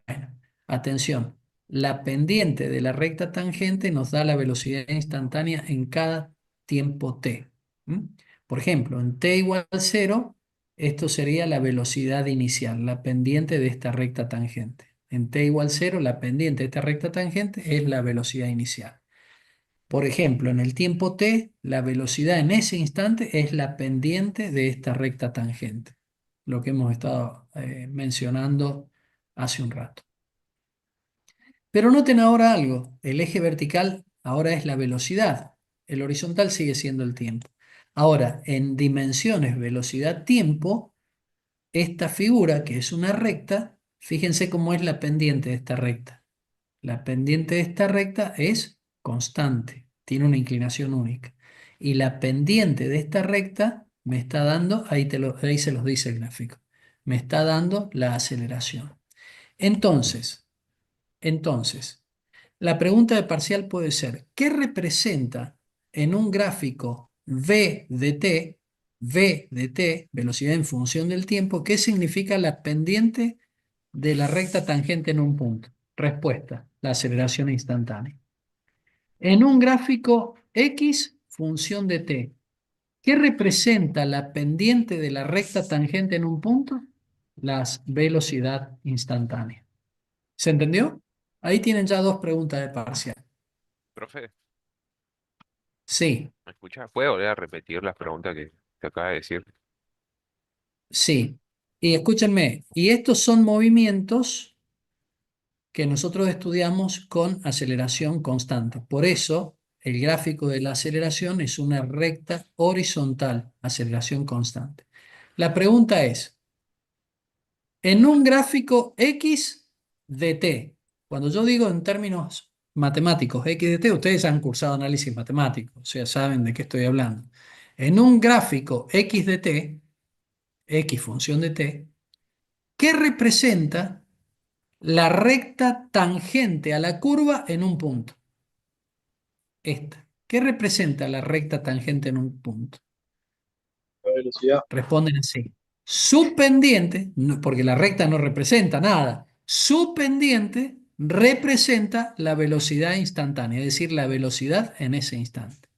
atención. La pendiente de la recta tangente nos da la velocidad instantánea en cada tiempo t. ¿Mm? Por ejemplo, en t igual a 0, esto sería la velocidad inicial, la pendiente de esta recta tangente. En t igual 0, la pendiente de esta recta tangente es la velocidad inicial. Por ejemplo, en el tiempo t, la velocidad en ese instante es la pendiente de esta recta tangente, lo que hemos estado mencionando hace un rato. Pero noten ahora algo, el eje vertical ahora es la velocidad, el horizontal sigue siendo el tiempo. Ahora, en dimensiones velocidad-tiempo, esta figura, que es una recta, fíjense cómo es la pendiente de esta recta. La pendiente de esta recta es constante, tiene una inclinación única. Y la pendiente de esta recta me está dando, ahí se los dice el gráfico, me está dando la aceleración. Entonces, la pregunta de parcial puede ser, ¿qué representa en un gráfico V de t, velocidad en función del tiempo, qué significa la pendiente de la recta tangente en un punto? Respuesta, la aceleración instantánea. En un gráfico X, función de t, ¿qué representa la pendiente de la recta tangente en un punto? La velocidad instantánea. ¿Se entendió? Ahí tienen ya dos preguntas de parcial. Profe, Sí, ¿me escucha? ¿Puede volver a repetir las preguntas que acaba de decir? sí. Y escúchenme, y estos son movimientos que nosotros estudiamos con aceleración constante. Por eso, el gráfico de la aceleración es una recta horizontal, aceleración constante. La pregunta es, en un gráfico X de t, cuando yo digo en términos matemáticos X de t, ustedes han cursado análisis matemático, o sea, saben de qué estoy hablando. En un gráfico X de t, X función de t, ¿qué representa la recta tangente a la curva en un punto? Esta. ¿Qué representa la recta tangente en un punto? La velocidad. Responden así. Su pendiente, porque la recta no representa nada, su pendiente representa la velocidad instantánea, es decir, la velocidad en ese instante.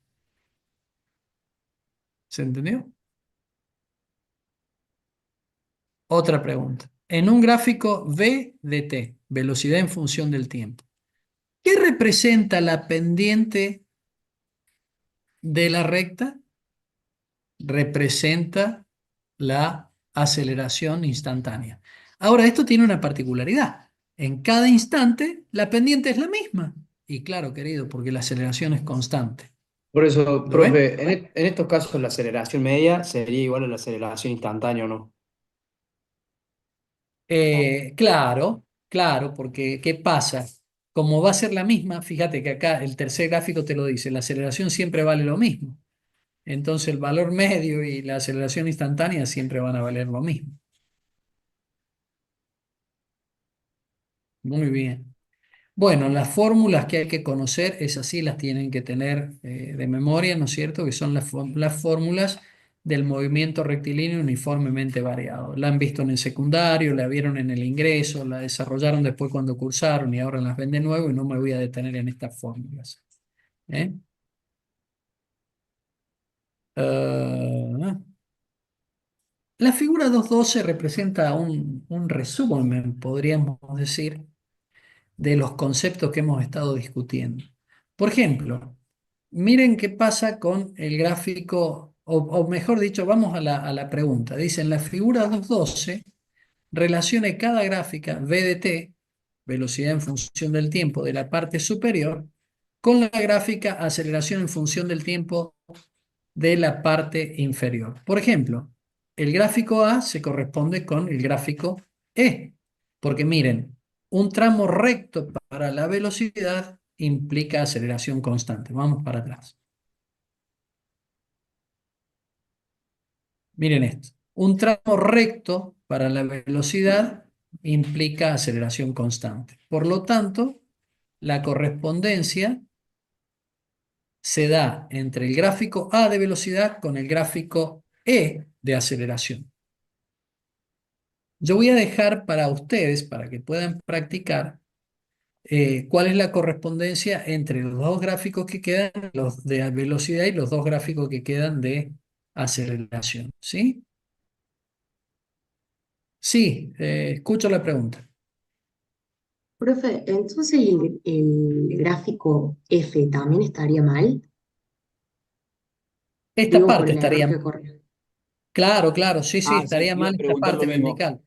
¿Se entendió? Otra pregunta. En un gráfico V de t, velocidad en función del tiempo, ¿qué representa la pendiente de la recta? Representa la aceleración instantánea. Ahora, esto tiene una particularidad. En cada instante, la pendiente es la misma. Y claro, querido, porque la aceleración es constante. Por eso, ¿Lo ven? profe, en estos casos la aceleración media sería igual a la aceleración instantánea, ¿o no? Claro, porque ¿qué pasa? Como va a ser la misma, fíjate que acá el tercer gráfico te lo dice, la aceleración siempre vale lo mismo. Entonces el valor medio y la aceleración instantánea siempre van a valer lo mismo. Muy bien. Bueno, las fórmulas que hay que conocer, esas sí las tienen que tener de memoria, ¿no es cierto? Que son las fórmulas del movimiento rectilíneo uniformemente variado. La han visto en el secundario, la vieron en el ingreso, la desarrollaron después cuando cursaron y ahora las ven de nuevo y no me voy a detener en estas fórmulas. ¿Eh? La figura 212 representa un resumen, podríamos decir, de los conceptos que hemos estado discutiendo. Por ejemplo, miren qué pasa con el gráfico, o mejor dicho, vamos a la pregunta. Dice, en la figura 212, relacione cada gráfica V de t, velocidad en función del tiempo de la parte superior, con la gráfica aceleración en función del tiempo de la parte inferior. Por ejemplo, el gráfico A se corresponde con el gráfico E, porque miren, un tramo recto para la velocidad implica aceleración constante. Vamos para atrás. Miren esto. Un tramo recto para la velocidad implica aceleración constante. Por lo tanto, la correspondencia se da entre el gráfico A de velocidad con el gráfico E de aceleración. Yo voy a dejar para ustedes, para que puedan practicar, cuál es la correspondencia entre los dos gráficos que quedan, los de velocidad y los dos gráficos que quedan de aceleración. ¿Sí? Sí, escucho la pregunta. Profe, entonces el gráfico F también estaría mal. Esta Digo, por parte el error estaría que mal. ocurre. Claro, claro, sí, sí, Ah, sí, estaría te iba mal a esta preguntar lo parte mismo. vertical.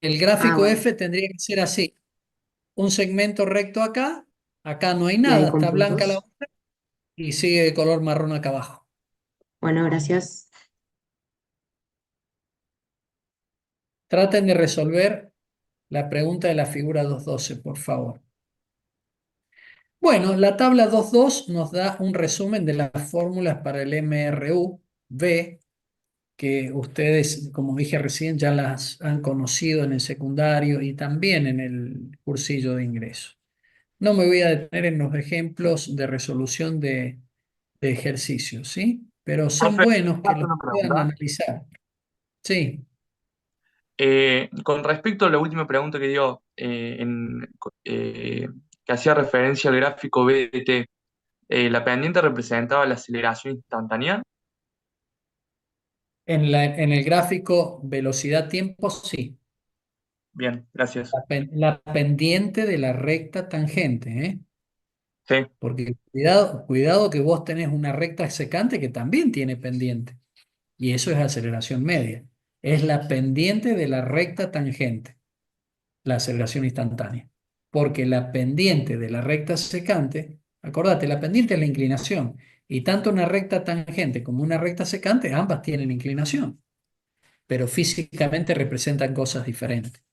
El Ah, gráfico bueno. F tendría que ser así. Un segmento recto acá, acá no hay Y ahí nada, con está blanca la puntos. hoja y sigue de color marrón acá abajo. Bueno, gracias. Traten de resolver la pregunta de la figura 212, por favor. Bueno, la tabla 2.2 nos da un resumen de las fórmulas para el MRU V, que ustedes, como dije recién, ya las han conocido en el secundario y también en el cursillo de ingreso. No me voy a detener en los ejemplos de resolución de ejercicios, ¿sí? Pero son Profe, buenos que ¿puedo hacer los una puedan pregunta? analizar. Sí. Con respecto a la última pregunta que dio, que hacía referencia al gráfico BDT, ¿la pendiente representaba la aceleración instantánea? En el gráfico velocidad-tiempo, sí. Bien, gracias. La pendiente de la recta tangente, ¿eh? Sí, Porque cuidado, cuidado que vos tenés una recta secante que también tiene pendiente. Y eso es aceleración media. Es la pendiente de la recta tangente, la aceleración instantánea. Porque la pendiente de la recta secante, acordate, la pendiente es la inclinación. Y tanto una recta tangente como una recta secante, ambas tienen inclinación, pero físicamente representan cosas diferentes.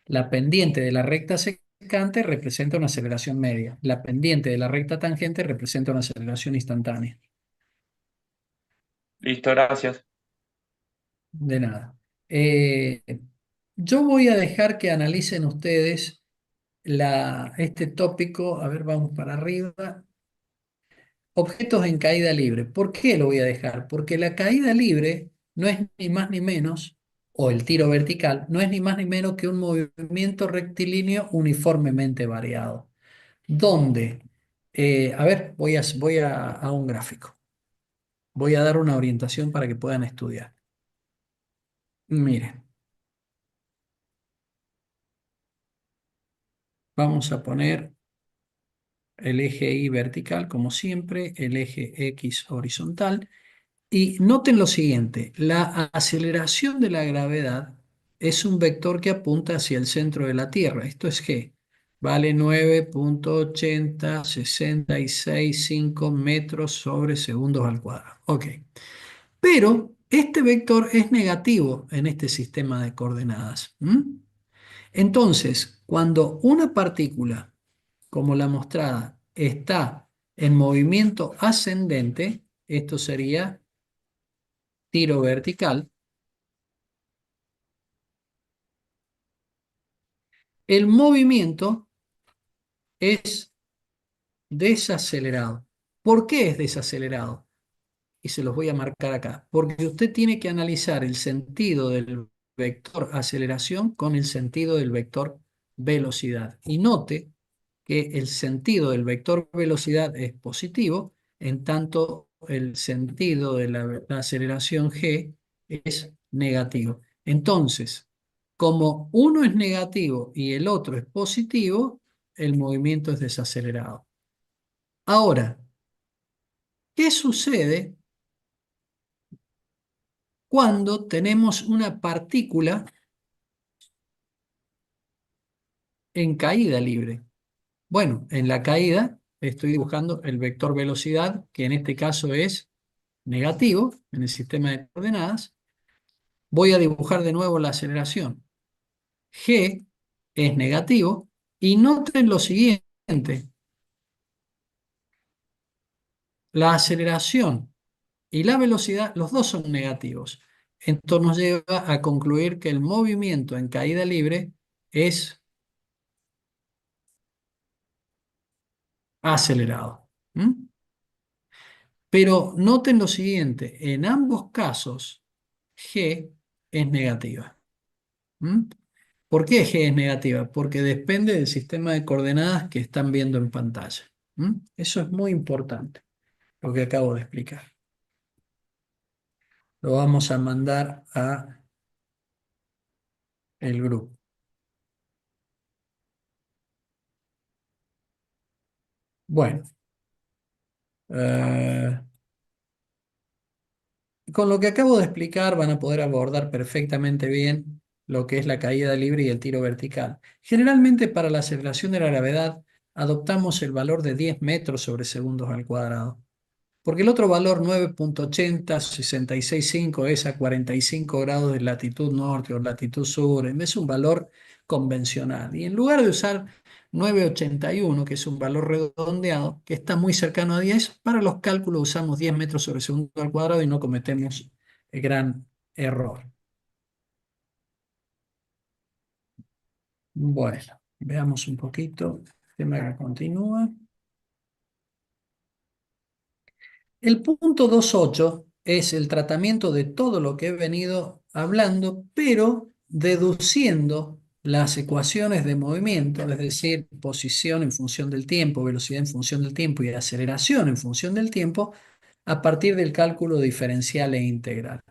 La pendiente de la recta secante representa una aceleración media. La pendiente de la recta tangente representa una aceleración instantánea. listo, gracias. De nada. Eh, yo voy a dejar que analicen ustedes este tópico. A ver, vamos para arriba. Objetos en caída libre. ¿Por qué lo voy a dejar? Porque la caída libre no es ni más ni menos, o el tiro vertical, no es ni más ni menos que un movimiento rectilíneo uniformemente variado. Donde, a ver, voy a un gráfico. Voy a dar una orientación para que puedan estudiar. Miren, vamos a poner el eje Y vertical, como siempre, el eje X horizontal. Y noten lo siguiente, la aceleración de la gravedad es un vector que apunta hacia el centro de la Tierra. Esto es G. Vale 9,806665 metros sobre segundos al cuadrado. Ok. Pero este vector es negativo en este sistema de coordenadas. Entonces, cuando una partícula, como la mostrada, está en movimiento ascendente, esto sería tiro vertical, el movimiento es desacelerado. ¿Por qué es desacelerado? Y se los voy a marcar acá. Porque usted tiene que analizar el sentido del vector aceleración con el sentido del vector velocidad. Y note que el sentido del vector velocidad es positivo, en tanto el sentido de la aceleración g es negativo. Entonces, como uno es negativo y el otro es positivo, el movimiento es desacelerado. Ahora, ¿qué sucede cuando tenemos una partícula en caída libre? Bueno, en la caída estoy dibujando el vector velocidad, que en este caso es negativo en el sistema de coordenadas. Voy a dibujar de nuevo la aceleración. G es negativo y noten lo siguiente. La aceleración y la velocidad, los dos son negativos. Esto nos lleva a concluir que el movimiento en caída libre es acelerado. ¿Mm? Pero noten lo siguiente, en ambos casos G es negativa. ¿Mm? ¿Por qué G es negativa? Porque depende del sistema de coordenadas que están viendo en pantalla. ¿Mm? Eso es muy importante, lo que acabo de explicar. Lo vamos a mandar a el grupo. Bueno, eh, con lo que acabo de explicar van a poder abordar perfectamente bien lo que es la caída libre y el tiro vertical. Generalmente para la aceleración de la gravedad adoptamos el valor de 10 metros sobre segundos al cuadrado. Porque el otro valor 9.80, 66.5 es a 45 grados de latitud norte o latitud sur, es un valor convencional. Y en lugar de usar 9.81, que es un valor redondeado, que está muy cercano a 10, para los cálculos usamos 10 metros sobre segundo al cuadrado y no cometemos el gran error. Bueno, veamos un poquito el tema que continúa. El punto 2.8 es el tratamiento de todo lo que he venido hablando, pero deduciendo las ecuaciones de movimiento, es decir, posición en función del tiempo, velocidad en función del tiempo y aceleración en función del tiempo, a partir del cálculo diferencial e integral.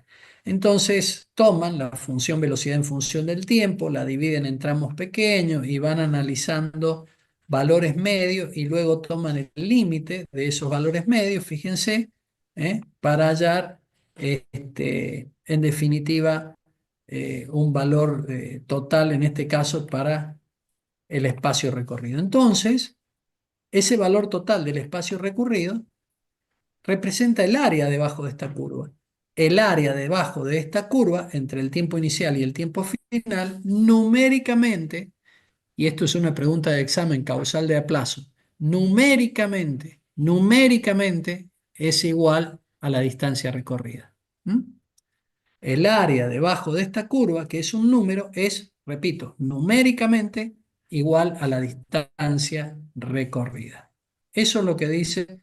Entonces toman la función velocidad en función del tiempo, la dividen en tramos pequeños y van analizando valores medios y luego toman el límite de esos valores medios, fíjense, para hallar, en definitiva, un valor total, en este caso, para el espacio recorrido. Entonces, ese valor total del espacio recorrido representa el área debajo de esta curva. El área debajo de esta curva, entre el tiempo inicial y el tiempo final, numéricamente, y esto es una pregunta de examen causal de aplazo, numéricamente es igual a la distancia recorrida. ¿Mm? El área debajo de esta curva, que es un número, es, repito, numéricamente igual a la distancia recorrida. Eso es lo que dice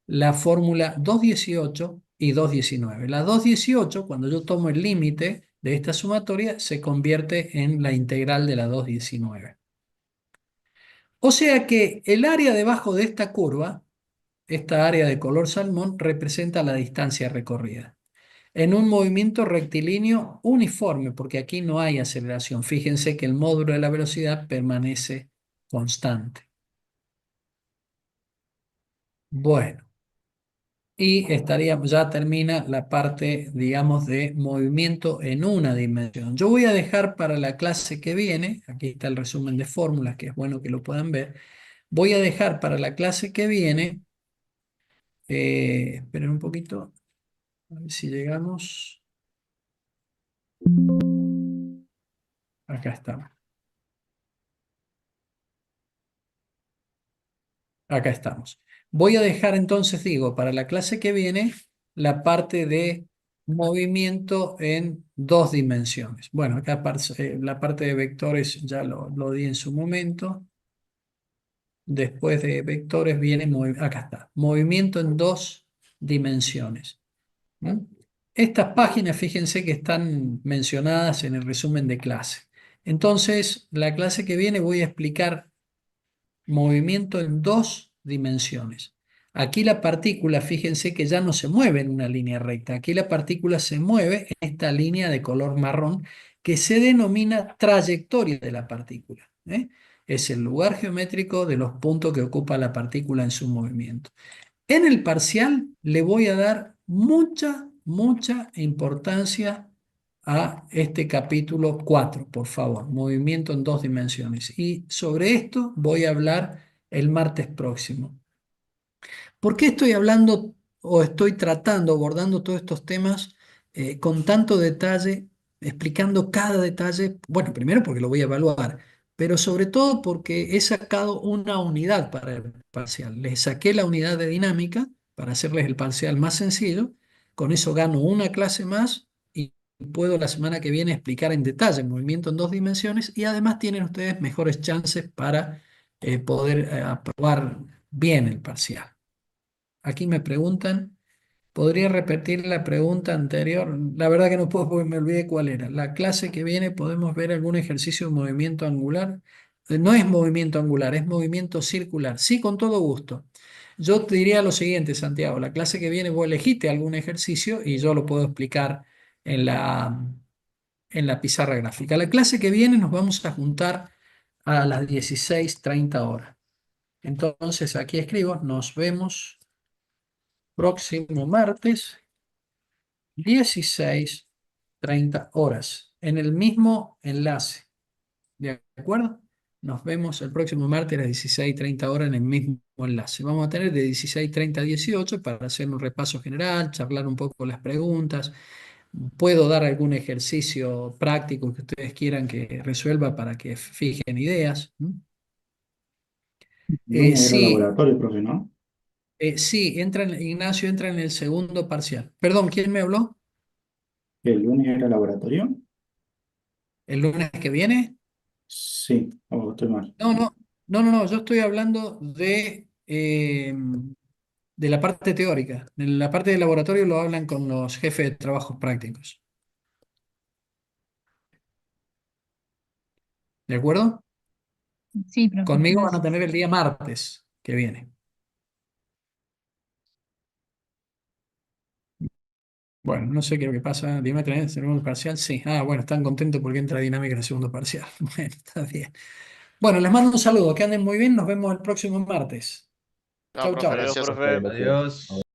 la fórmula 218 y 219. La 218, cuando yo tomo el límite de esta sumatoria, se convierte en la integral de la 219. O sea que el área debajo de esta curva, esta área de color salmón, representa la distancia recorrida en un movimiento rectilíneo uniforme, porque aquí no hay aceleración. Fíjense que el módulo de la velocidad permanece constante. Bueno, y ya termina la parte, digamos, de movimiento en una dimensión. Yo voy a dejar para la clase que viene, aquí está el resumen de fórmulas, que es bueno que lo puedan ver. Voy a dejar para la clase que viene, esperen un poquito, a ver si llegamos. Acá estamos. Acá estamos. Voy a dejar entonces, digo, para la clase que viene, la parte de movimiento en dos dimensiones. Bueno, acá la parte de vectores ya lo di en su momento. Después de vectores viene, acá está, movimiento en dos dimensiones. ¿Mm? Estas páginas, fíjense que están mencionadas en el resumen de clase. Entonces, la clase que viene voy a explicar movimiento en dos dimensiones. Aquí la partícula, fíjense que ya no se mueve en una línea recta. Aquí la partícula se mueve en esta línea de color marrón que se denomina trayectoria de la partícula, ¿eh? Es el lugar geométrico de los puntos que ocupa la partícula en su movimiento. En el parcial le voy a dar mucha importancia a este capítulo 4, por favor, movimiento en dos dimensiones. Y sobre esto voy a hablar el martes próximo. ¿Por qué estoy hablando o estoy tratando, abordando todos estos temas con tanto detalle, explicando cada detalle? Bueno, primero porque lo voy a evaluar, pero sobre todo porque he sacado una unidad para el parcial. Les saqué la unidad de dinámica para hacerles el parcial más sencillo. Con eso gano una clase más y puedo la semana que viene explicar en detalle movimiento en dos dimensiones y además tienen ustedes mejores chances para poder aprobar bien el parcial. Aquí me preguntan, ¿podría repetir la pregunta anterior? La verdad que no puedo porque me olvidé cuál era. La clase que viene podemos ver algún ejercicio de movimiento angular. No es movimiento angular, es movimiento circular. Sí, con todo gusto. Yo te diría lo siguiente, Santiago. La clase que viene vos elegiste algún ejercicio y yo lo puedo explicar en la pizarra gráfica. La clase que viene nos vamos a juntar a las 16:30 horas. Entonces aquí escribo, nos vemos próximo martes, 16:30 horas, en el mismo enlace. ¿De acuerdo? Nos vemos el próximo martes a las 16:30 horas en el mismo enlace. Vamos a tener de 16:30 a 18 para hacer un repaso general, charlar un poco las preguntas. Puedo dar algún ejercicio práctico que ustedes quieran que resuelva para que fijen ideas. Lunes era Sí, laboratorio, profe, ¿no? sí, Ignacio entra en el segundo parcial. Perdón, ¿quién me habló? ¿El lunes era laboratorio? ¿El lunes que viene? Sí, o estoy mal. No, yo estoy hablando de la parte teórica. En la parte de laboratorio lo hablan con los jefes de trabajos prácticos. ¿De acuerdo? Sí, profe, Conmigo van a gracias. tener el día martes que viene. Bueno, no sé qué es lo que pasa. Dime, ¿tenés segundo parcial? Sí. Ah, bueno, están contentos porque entra dinámica en el segundo parcial. Bueno, está bien. Bueno, les mando un saludo. Que anden muy bien. Nos vemos el próximo martes. No, Chau, profe, chau. gracias. Adiós.